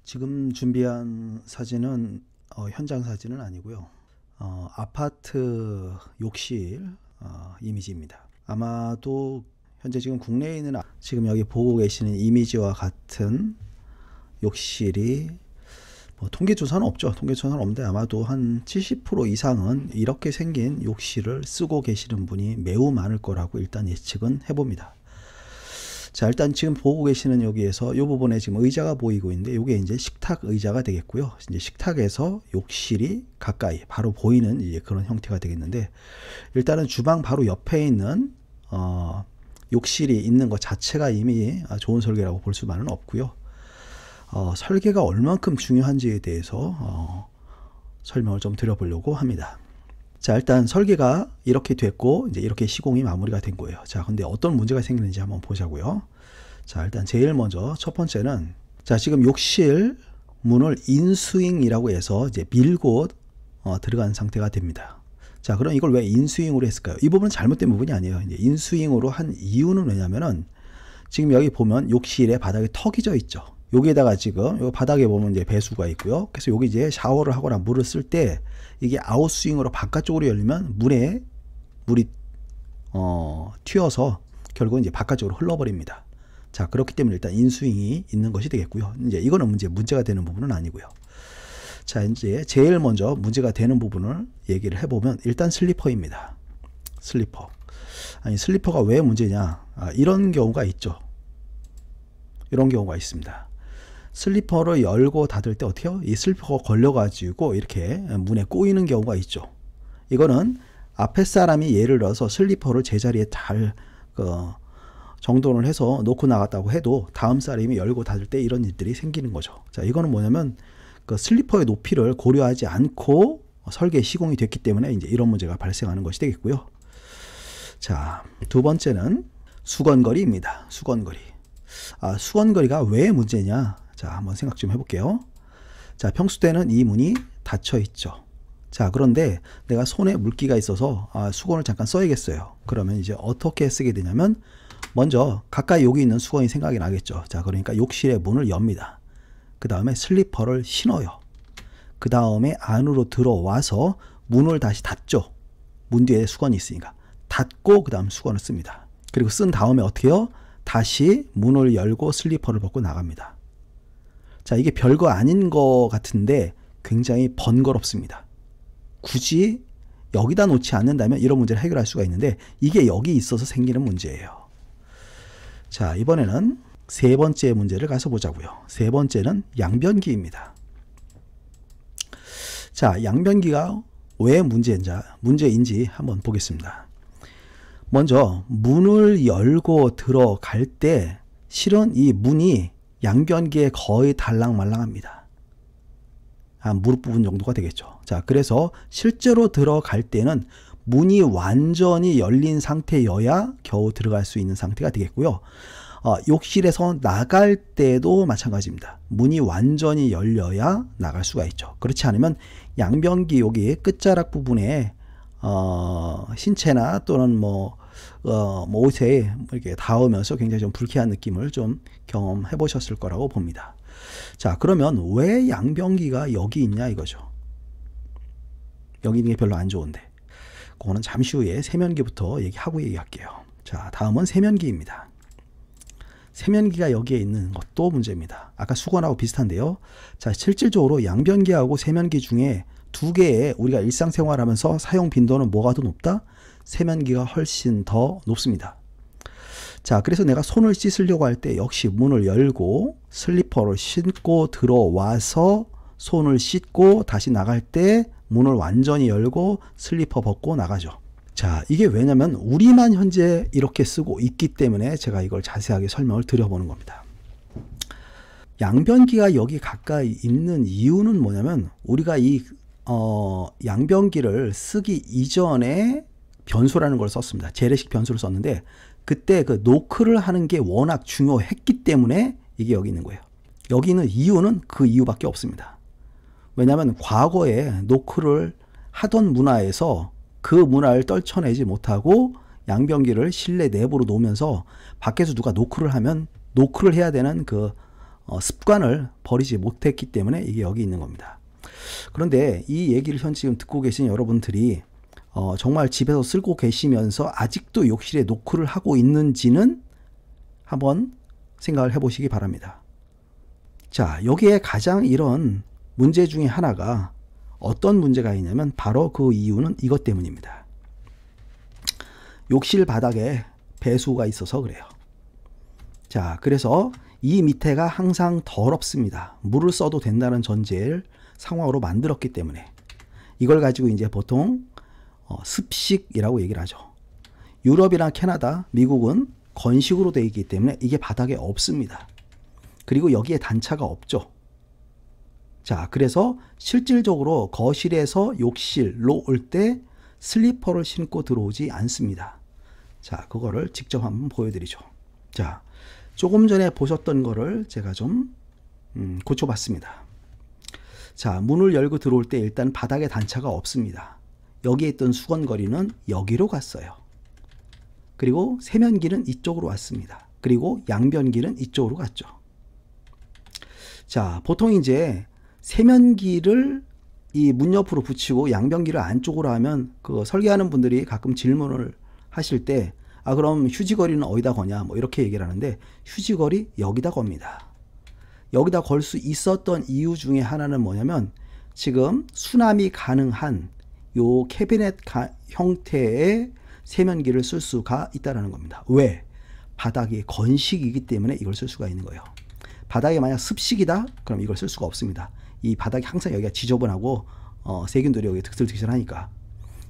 지금 준비한 사진은 현장 사진은 아니고요. 아파트 욕실 이미지입니다. 아마도 현재 지금 국내에 있는 지금 여기 보고 계시는 이미지와 같은 욕실이 통계조사는 없죠. 통계조사는 없는데 아마도 한 70% 이상은 이렇게 생긴 욕실을 쓰고 계시는 분이 매우 많을 거라고 일단 예측은 해봅니다. 자, 일단 지금 보고 계시는 여기에서 이 부분에 지금 의자가 보이고 있는데 이게 이제 식탁 의자가 되겠고요. 이제 식탁에서 욕실이 가까이 바로 보이는 이제 그런 형태가 되겠는데, 일단은 주방 바로 옆에 있는 욕실이 있는 것 자체가 이미 좋은 설계라고 볼 수만은 없고요. 설계가 얼만큼 중요한지에 대해서 설명을 좀 드려보려고 합니다. 자, 일단 설계가 이렇게 됐고 이제 이렇게 시공이 마무리가 된 거예요. 자, 근데 어떤 문제가 생기는지 한번 보자고요. 자, 일단 제일 먼저 첫 번째는, 자, 지금 욕실 문을 인스윙이라고 해서 이제 밀고 들어간 상태가 됩니다. 자, 그럼 이걸 왜 인스윙으로 했을까요? 이 부분은 잘못된 부분이 아니에요. 이제 인스윙으로 한 이유는 왜냐면은 지금 여기 보면 욕실에 바닥에 턱이 져 있죠. 여기에다가 지금 요 바닥에 보면 이제 배수가 있고요. 그래서 여기 이제 샤워를 하거나 물을 쓸 때 이게 아웃스윙으로 바깥쪽으로 열리면 물이 튀어서 결국은 이제 바깥쪽으로 흘러버립니다. 자, 그렇기 때문에 일단 인스윙이 있는 것이 되겠고요. 이제 이거는 문제가 되는 부분은 아니고요. 자, 이제 제일 먼저 문제가 되는 부분을 얘기를 해보면 일단 슬리퍼입니다. 슬리퍼. 아니, 슬리퍼가 왜 문제냐? 이런 경우가 있죠. 이런 경우가 있습니다. 슬리퍼를 열고 닫을 때 어떻게 해요? 이 슬리퍼가 걸려가지고 이렇게 문에 꼬이는 경우가 있죠. 이거는 앞에 사람이 예를 들어서 슬리퍼를 제자리에 잘 정돈을 해서 놓고 나갔다고 해도 다음 사람이 열고 닫을 때 이런 일들이 생기는 거죠. 자, 이거는 뭐냐면 그 슬리퍼의 높이를 고려하지 않고 설계 시공이 됐기 때문에 이제 이런 문제가 발생하는 것이 되겠고요. 자, 두 번째는 수건거리입니다. 수건거리. 수건거리가 왜 문제냐? 자, 한번 생각 좀 해볼게요. 자, 평소 때는 이 문이 닫혀 있죠. 자, 그런데 내가 손에 물기가 있어서 수건을 잠깐 써야겠어요. 그러면 이제 어떻게 쓰게 되냐면, 먼저 가까이 여기 있는 수건이 생각이 나겠죠. 자, 그러니까 욕실의 문을 엽니다. 그 다음에 슬리퍼를 신어요. 그 다음에 안으로 들어와서 문을 다시 닫죠. 문 뒤에 수건이 있으니까 닫고 그 다음 수건을 씁니다. 그리고 쓴 다음에 어떻게 해요? 다시 문을 열고 슬리퍼를 벗고 나갑니다. 자, 이게 별거 아닌 것 같은데 굉장히 번거롭습니다. 굳이 여기다 놓지 않는다면 이런 문제를 해결할 수가 있는데 이게 여기 있어서 생기는 문제예요. 자, 이번에는 세 번째 문제를 가서 보자고요. 세 번째는 양변기입니다. 자, 양변기가 왜 문제인지 한번 보겠습니다. 먼저 문을 열고 들어갈 때 실은 이 문이 양변기에 거의 달랑말랑합니다. 무릎 부분 정도가 되겠죠. 자, 그래서 실제로 들어갈 때는 문이 완전히 열린 상태여야 겨우 들어갈 수 있는 상태가 되겠고요. 욕실에서 나갈 때도 마찬가지입니다. 문이 완전히 열려야 나갈 수가 있죠. 그렇지 않으면 양변기 여기 끝자락 부분에 신체나 또는 옷에 이렇게 닿으면서 굉장히 좀 불쾌한 느낌을 좀 경험해 보셨을 거라고 봅니다. 자, 그러면 왜 양변기가 여기 있냐 이거죠. 여기 있는 게 별로 안 좋은데 그거는 잠시 후에 세면기부터 얘기할게요. 자, 다음은 세면기입니다. 세면기가 여기에 있는 것도 문제입니다. 아까 수건하고 비슷한데요. 자, 실질적으로 양변기하고 세면기 중에 두 개의 우리가 일상생활하면서 사용 빈도는 뭐가 더 높다? 세면기가 훨씬 더 높습니다. 자, 그래서 내가 손을 씻으려고 할 때 역시 문을 열고 슬리퍼를 신고 들어와서 손을 씻고 다시 나갈 때 문을 완전히 열고 슬리퍼 벗고 나가죠. 자, 이게 왜냐면 우리만 현재 이렇게 쓰고 있기 때문에 제가 이걸 자세하게 설명을 드려보는 겁니다. 양변기가 여기 가까이 있는 이유는 뭐냐면 우리가 이 양변기를 쓰기 이전에 변수라는 걸 썼습니다. 재래식 변수를 썼는데 그때 그 노크를 하는 게 워낙 중요했기 때문에 이게 여기 있는 거예요. 여기 있는 이유는 그 이유밖에 없습니다. 왜냐하면 과거에 노크를 하던 문화에서 그 문화를 떨쳐내지 못하고 양변기를 실내 내부로 놓으면서 밖에서 누가 노크를 하면 노크를 해야 되는 그 습관을 버리지 못했기 때문에 이게 여기 있는 겁니다. 그런데 이 얘기를 현 지금 듣고 계신 여러분들이 정말 집에서 쓰고 계시면서 아직도 욕실에 노크를 하고 있는지는 한번 생각을 해보시기 바랍니다. 자, 여기에 가장 이런 문제 중에 하나가 어떤 문제가 있냐면 바로 그 이유는 이것 때문입니다. 욕실 바닥에 배수가 있어서 그래요. 자, 그래서 이 밑에가 항상 더럽습니다. 물을 써도 된다는 전제를 상황으로 만들었기 때문에 이걸 가지고 이제 보통 습식이라고 얘기를 하죠. 유럽이나 캐나다, 미국은 건식으로 되어 있기 때문에 이게 바닥에 없습니다. 그리고 여기에 단차가 없죠. 자, 그래서 실질적으로 거실에서 욕실로 올 때 슬리퍼를 신고 들어오지 않습니다. 자, 그거를 직접 한번 보여드리죠. 자, 조금 전에 보셨던 거를 제가 좀 고쳐봤습니다. 자, 문을 열고 들어올 때 일단 바닥에 단차가 없습니다. 여기에 있던 수건거리는 여기로 갔어요. 그리고 세면기는 이쪽으로 왔습니다. 그리고 양변기는 이쪽으로 갔죠. 자, 보통 이제 세면기를 이 문 옆으로 붙이고 양변기를 안쪽으로 하면 그 설계하는 분들이 가끔 질문을 하실 때 그럼 휴지거리는 어디다 거냐 뭐 이렇게 얘기를 하는데 휴지거리 여기다 겁니다. 여기다 걸 수 있었던 이유 중에 하나는 뭐냐면 지금 수납이 가능한 요 캐비넷 형태의 세면기를 쓸 수가 있다는 겁니다. 왜? 바닥이 건식이기 때문에 이걸 쓸 수가 있는 거예요. 바닥이 만약 습식이다? 그럼 이걸 쓸 수가 없습니다. 이 바닥이 항상 여기가 지저분하고 세균들이 여기 드슬드슬하니까.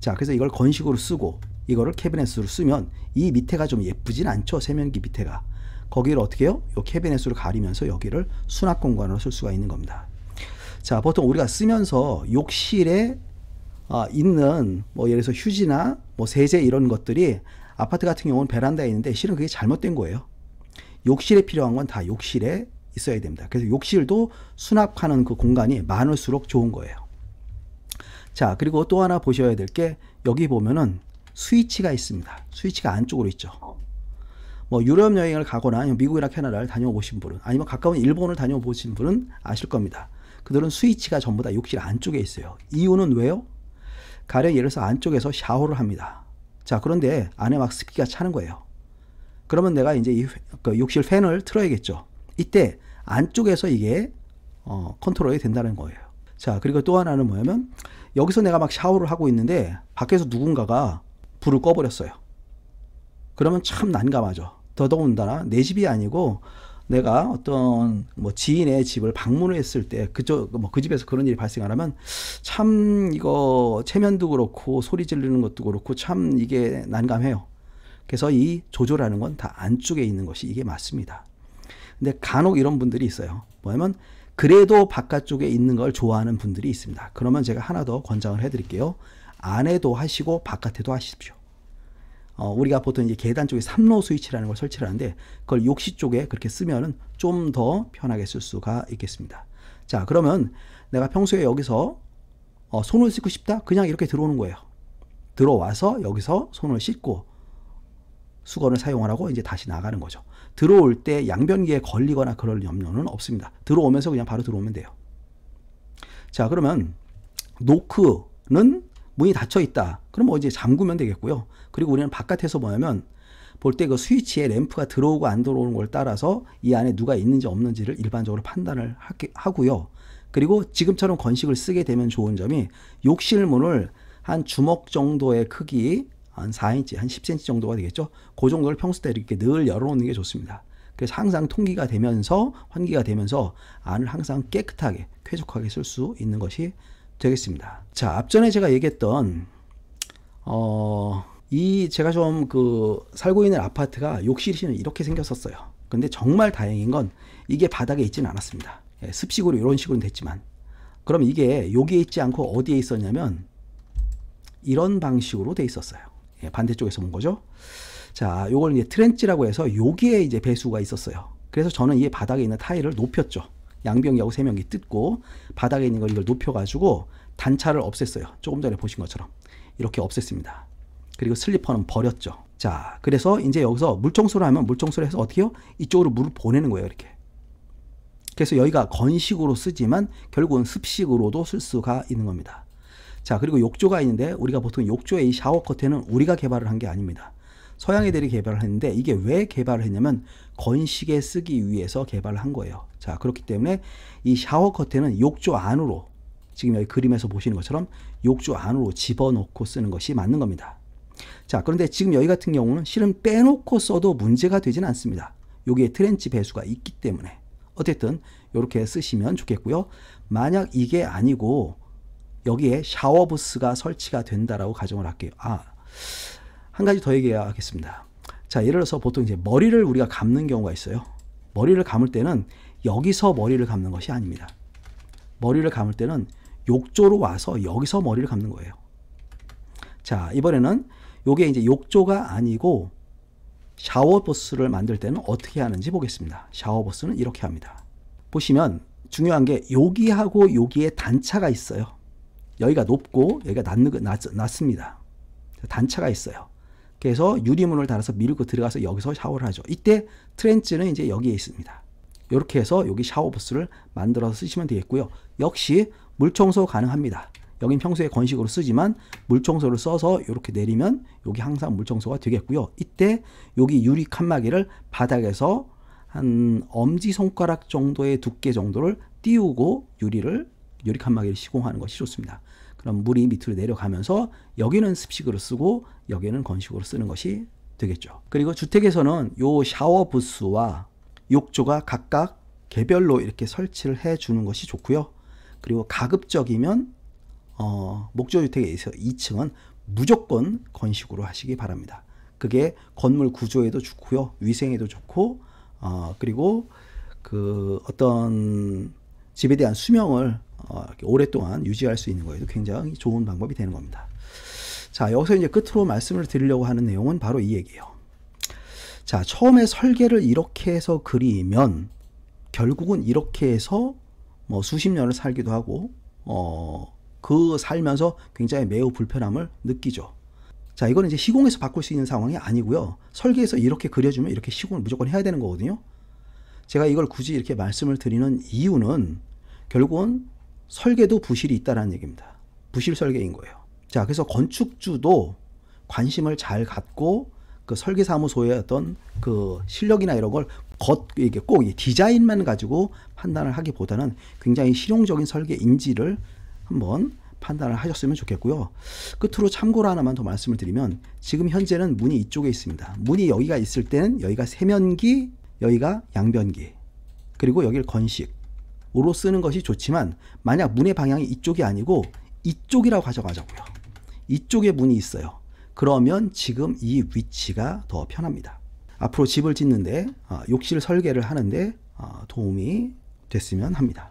자, 그래서 이걸 건식으로 쓰고 이거를 캐비넷으로 쓰면 이 밑에가 좀 예쁘진 않죠. 세면기 밑에가. 거기를 어떻게 해요? 요 캐비넷으로 가리면서 여기를 수납 공간으로 쓸 수가 있는 겁니다. 자, 보통 우리가 쓰면서 욕실에 있는 뭐 예를 들어서 휴지나 뭐 세제 이런 것들이 아파트 같은 경우는 베란다에 있는데 실은 그게 잘못된 거예요. 욕실에 필요한 건 다 욕실에 있어야 됩니다. 그래서 욕실도 수납하는 그 공간이 많을수록 좋은 거예요. 자, 그리고 또 하나 보셔야 될 게 여기 보면은 스위치가 있습니다. 스위치가 안쪽으로 있죠. 뭐 유럽 여행을 가거나 미국이나 캐나다를 다녀보신 분은 아니면 가까운 일본을 다녀보신 분은 아실 겁니다. 그들은 스위치가 전부 다 욕실 안쪽에 있어요. 이유는 왜요? 가령 예를 들어서 안쪽에서 샤워를 합니다. 자, 그런데 안에 막 습기가 차는 거예요. 그러면 내가 이제 이 욕실 팬을 틀어야겠죠. 이때 안쪽에서 이게 컨트롤이 된다는 거예요. 자, 그리고 또 하나는 뭐냐면 여기서 내가 막 샤워를 하고 있는데 밖에서 누군가가 불을 꺼버렸어요. 그러면 참 난감하죠. 더더군다나 내 집이 아니고 내가 어떤 뭐 지인의 집을 방문을 했을 때 그 집에서 그런 일이 발생하면 참 이거 체면도 그렇고 소리 지르는 것도 그렇고 참 이게 난감해요. 그래서 이 조절하는 건 다 안쪽에 있는 것이 이게 맞습니다. 근데 간혹 이런 분들이 있어요. 뭐냐면 그래도 바깥쪽에 있는 걸 좋아하는 분들이 있습니다. 그러면 제가 하나 더 권장을 해드릴게요. 안에도 하시고 바깥에도 하십시오. 우리가 보통 이제 계단 쪽에 3로 스위치라는 걸 설치를 하는데 그걸 욕실 쪽에 그렇게 쓰면은 좀 더 편하게 쓸 수가 있겠습니다. 자, 그러면 내가 평소에 여기서 손을 씻고 싶다? 그냥 이렇게 들어오는 거예요. 들어와서 여기서 손을 씻고 수건을 사용하라고 이제 다시 나가는 거죠. 들어올 때 양변기에 걸리거나 그럴 염려는 없습니다. 들어오면서 그냥 바로 들어오면 돼요. 자, 그러면 노크는 문이 닫혀 있다. 그럼 뭐 이제 잠그면 되겠고요. 그리고 우리는 바깥에서 뭐냐면 볼 때 그 스위치에 램프가 들어오고 안 들어오는 걸 따라서 이 안에 누가 있는지 없는지를 일반적으로 판단을 하고요. 그리고 지금처럼 건식을 쓰게 되면 좋은 점이 욕실 문을 한 주먹 정도의 크기 한 4인치, 한 10cm 정도가 되겠죠. 그 정도를 평소 때 이렇게 늘 열어놓는 게 좋습니다. 그래서 항상 통기가 되면서 환기가 되면서 안을 항상 깨끗하게 쾌적하게 쓸 수 있는 것이 되겠습니다. 자, 앞전에 제가 얘기했던 제가 좀 살고 있는 아파트가 욕실이 이렇게 생겼었어요. 근데 정말 다행인 건 이게 바닥에 있지는 않았습니다. 습식으로 이런 식으로 됐지만 그럼 이게 여기에 있지 않고 어디에 있었냐면 이런 방식으로 돼 있었어요. 반대쪽에서 본 거죠. 자, 요걸 이제 트렌치라고 해서 여기에 이제 배수가 있었어요. 그래서 저는 이 바닥에 있는 타일을 높였죠. 양변기하고 세면기 뜯고 바닥에 있는 걸 이걸 높여가지고 단차를 없앴어요. 조금 전에 보신 것처럼 이렇게 없앴습니다. 그리고 슬리퍼는 버렸죠. 자, 그래서 이제 여기서 물청소를 하면 물청소를 해서 어떻게 해요? 이쪽으로 물을 보내는 거예요. 이렇게. 그래서 여기가 건식으로 쓰지만 결국은 습식으로도 쓸 수가 있는 겁니다. 자, 그리고 욕조가 있는데 우리가 보통 욕조의 이 샤워 커튼은 우리가 개발을 한 게 아닙니다. 서양 애들이 개발을 했는데 이게 왜 개발을 했냐면 건식에 쓰기 위해서 개발을 한 거예요. 자, 그렇기 때문에 이 샤워 커튼은 욕조 안으로, 지금 여기 그림에서 보시는 것처럼 욕조 안으로 집어넣고 쓰는 것이 맞는 겁니다. 자, 그런데 지금 여기 같은 경우는 실은 빼놓고 써도 문제가 되지는 않습니다. 여기에 트렌치 배수가 있기 때문에. 어쨌든 이렇게 쓰시면 좋겠고요. 만약 이게 아니고 여기에 샤워 부스가 설치가 된다라고 가정을 할게요. 한 가지 더 얘기하겠습니다. 자, 예를 들어서 보통 이제 머리를 우리가 감는 경우가 있어요. 머리를 감을 때는 여기서 머리를 감는 것이 아닙니다. 머리를 감을 때는 욕조로 와서 여기서 머리를 감는 거예요. 자, 이번에는 요게 이제 욕조가 아니고 샤워부스를 만들 때는 어떻게 하는지 보겠습니다. 샤워부스는 이렇게 합니다. 보시면 중요한 게 여기하고 여기에 단차가 있어요. 여기가 높고 여기가 낮습니다. 단차가 있어요. 그래서 유리문을 달아서 밀고 들어가서 여기서 샤워를 하죠. 이때 트렌치는 이제 여기에 있습니다. 이렇게 해서 여기 샤워부스를 만들어서 쓰시면 되겠고요. 역시 물청소 가능합니다. 여긴 평소에 건식으로 쓰지만 물청소를 써서 이렇게 내리면 여기 항상 물청소가 되겠고요. 이때 여기 유리 칸막이를 바닥에서 한 엄지손가락 정도의 두께 정도를 띄우고 유리 칸막이를 시공하는 것이 좋습니다. 그럼 물이 밑으로 내려가면서 여기는 습식으로 쓰고 여기는 건식으로 쓰는 것이 되겠죠. 그리고 주택에서는 요 샤워 부스와 욕조가 각각 개별로 이렇게 설치를 해 주는 것이 좋고요. 그리고 가급적이면 목조주택에서 2층은 무조건 건식으로 하시기 바랍니다. 그게 건물 구조에도 좋고요, 위생에도 좋고, 그리고 그 어떤 집에 대한 수명을 오랫동안 유지할 수 있는 거에도 굉장히 좋은 방법이 되는 겁니다. 자, 여기서 이제 끝으로 말씀을 드리려고 하는 내용은 바로 이 얘기예요. 자, 처음에 설계를 이렇게 해서 그리면 결국은 이렇게 해서 뭐 수십 년을 살기도 하고 그 살면서 굉장히 매우 불편함을 느끼죠. 자, 이거는 이제 시공해서 바꿀 수 있는 상황이 아니고요. 설계해서 이렇게 그려주면 이렇게 시공을 무조건 해야 되는 거거든요. 제가 이걸 굳이 이렇게 말씀을 드리는 이유는 결국은 설계도 부실이 있다는 얘기입니다. 부실 설계인 거예요. 자, 그래서 건축주도 관심을 잘 갖고 그 설계사무소의 어떤 그 실력이나 이런 걸 이게 꼭 디자인만 가지고 판단을 하기보다는 굉장히 실용적인 설계 인지를 한번 판단을 하셨으면 좋겠고요. 끝으로 참고로 하나만 더 말씀을 드리면 지금 현재는 문이 이쪽에 있습니다. 문이 여기가 있을 때는 여기가 세면기, 여기가 양변기, 그리고 여기를 건식으로 쓰는 것이 좋지만 만약 문의 방향이 이쪽이 아니고 이쪽이라고 가져가자고요. 이쪽에 문이 있어요. 그러면 지금 이 위치가 더 편합니다. 앞으로 집을 짓는데 욕실 설계를 하는데 도움이 됐으면 합니다.